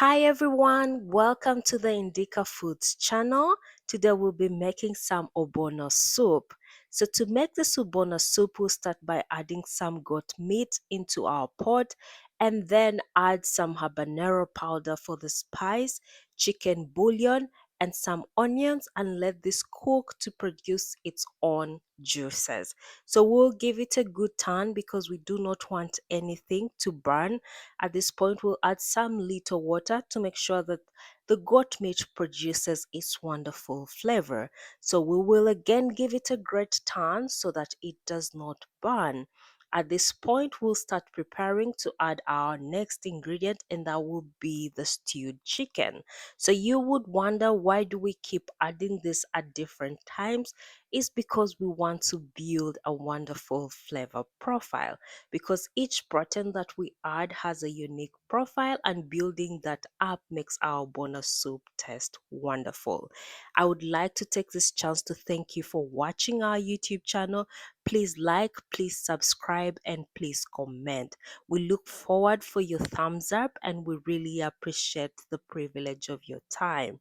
Hi everyone, welcome to the Indica Foods channel. Today we'll be making some Obgono soup. So to make this Obgono soup, we'll start by adding some goat meat into our pot and then add some habanero powder for the spice, chicken bouillon, and some onions and let this cook to produce its own juices. So we'll give it a good turn because we do not want anything to burn. At this point, we'll add some little water to make sure that the goat meat produces its wonderful flavor. So we will again give it a great turn so that it does not burn. At this point, we'll start preparing to add our next ingredient, and that will be the stewed chicken. So you would wonder, why do we keep adding this at different times? It's because we want to build a wonderful flavor profile, because each protein that we add has a unique profile, and building that up makes our bonus soup taste wonderful. I would like to take this chance to thank you for watching our YouTube channel. Please like, please subscribe, and please comment. We look forward for your thumbs up, and we really appreciate the privilege of your time.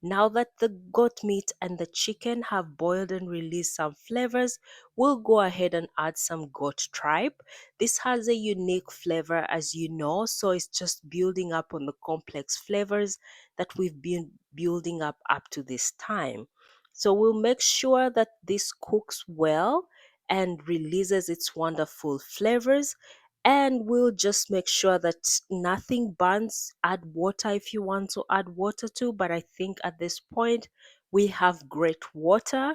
Now that the goat meat and the chicken have boiled and released some flavors, we'll go ahead and add some goat tripe. This has a unique flavor, as you know, so it's just building up on the complex flavors that we've been building up to this time. So we'll make sure that this cooks well and releases its wonderful flavors, and we'll just make sure that nothing burns. Add water if you want to add water too, but I think at this point we have great water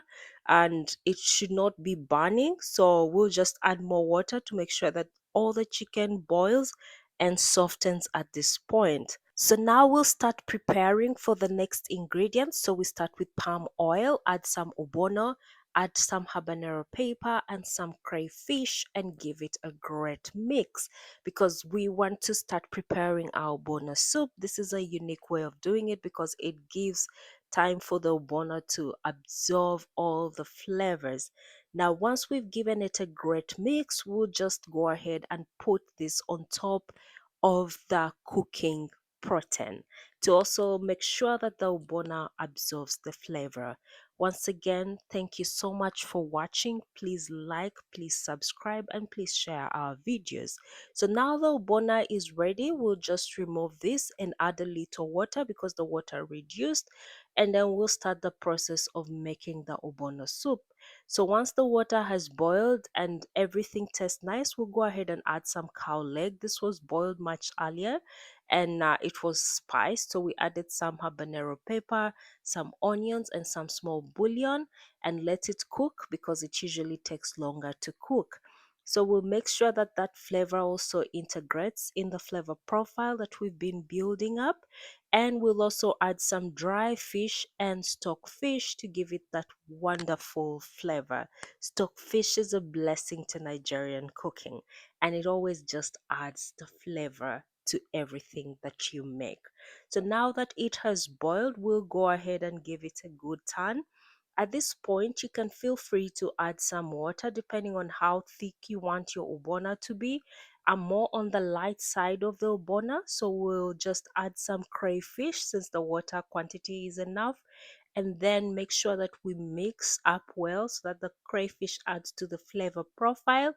and it should not be burning, so we'll just add more water to make sure that all the chicken boils and softens at this point. So now we'll start preparing for the next ingredients. So we start with palm oil, add some obono, add some habanero pepper and some crayfish, and give it a great mix because we want to start preparing our obono soup. This is a unique way of doing it because it gives time for the obono to absorb all the flavors. Now, once we've given it a great mix, we'll just go ahead and put this on top of the cooking protein to also make sure that the obono absorbs the flavor. Once again, thank you so much for watching. Please like, please subscribe, and please share our videos. So now the obono is ready. We'll just remove this and add a little water because the water reduced, and then we'll start the process of making the obono soup. So once the water has boiled and everything tastes nice, we'll go ahead and add some cow leg. This was boiled much earlier and it was spiced. So we added some habanero pepper, some onions, and some small bouillon and let it cook because it usually takes longer to cook. So we'll make sure that that flavor also integrates in the flavor profile that we've been building up. And we'll also add some dry fish and stockfish to give it that wonderful flavor. Stockfish is a blessing to Nigerian cooking, and it always just adds the flavor to everything that you make. So now that it has boiled, we'll go ahead and give it a good turn. At this point, you can feel free to add some water depending on how thick you want your obono to be. I'm more on the light side of the obono, so we'll just add some crayfish since the water quantity is enough, and then make sure that we mix up well so that the crayfish adds to the flavor profile.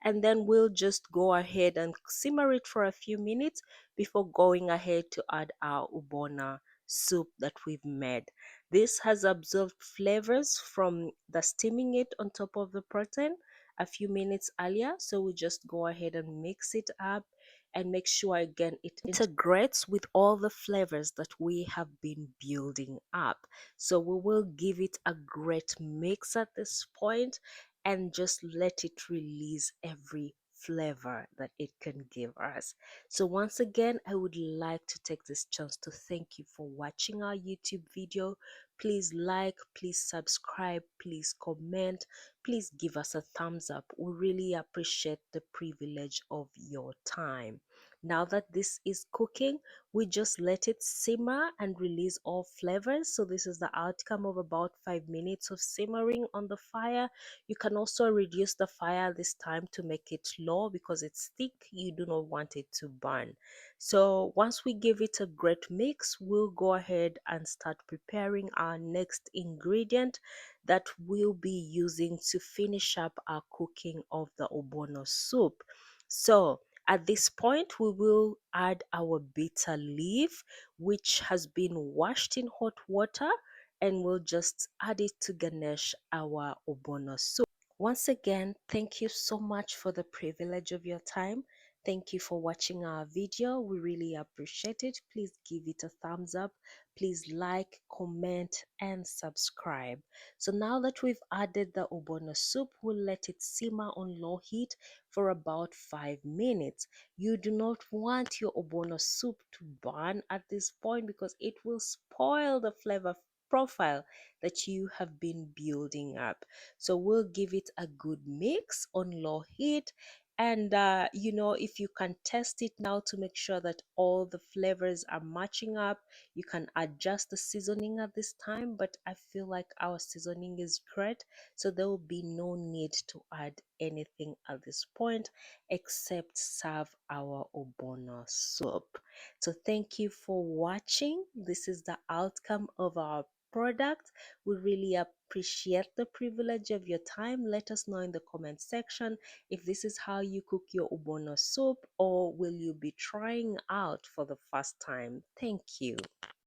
And then we'll just go ahead and simmer it for a few minutes before going ahead to add our obono soup that we've made. This has absorbed flavors from the steaming it on top of the protein a few minutes earlier. So we just go ahead and mix it up and make sure again it integrates with all the flavors that we have been building up. So we will give it a great mix at this point and just let it release every flavor that it can give us. So once again, I would like to take this chance to thank you for watching our YouTube video. Please like, please subscribe, please comment, please give us a thumbs up. We really appreciate the privilege of your time. Now that this is cooking, we just let it simmer and release all flavors. So this is the outcome of about 5 minutes of simmering on the fire. You can also reduce the fire this time to make it low because it's thick. You do not want it to burn. So once we give it a great mix, we'll go ahead and start preparing our next ingredient that we'll be using to finish up our cooking of the Obgono soup. So at this point, we will add our bitter leaf, which has been washed in hot water, and we'll just add it to garnish our Obgono soup. Once again, thank you so much for the privilege of your time. Thank you for watching our video. We really appreciate it. Please give it a thumbs up. Please like, comment, and subscribe. So now that we've added the Obgono soup, we'll let it simmer on low heat for about 5 minutes. You do not want your Obgono soup to burn at this point because it will spoil the flavor profile that you have been building up. So we'll give it a good mix on low heat. And if you can test it now to make sure that all the flavors are matching up, you can adjust the seasoning at this time. But I feel like our seasoning is great, so there will be no need to add anything at this point except serve our Obgono soup. So thank you for watching. This is the outcome of our product. We really appreciate the privilege of your time. Let us know in the comment section if this is how you cook your Obgono soup, or will you be trying out for the first time. Thank you.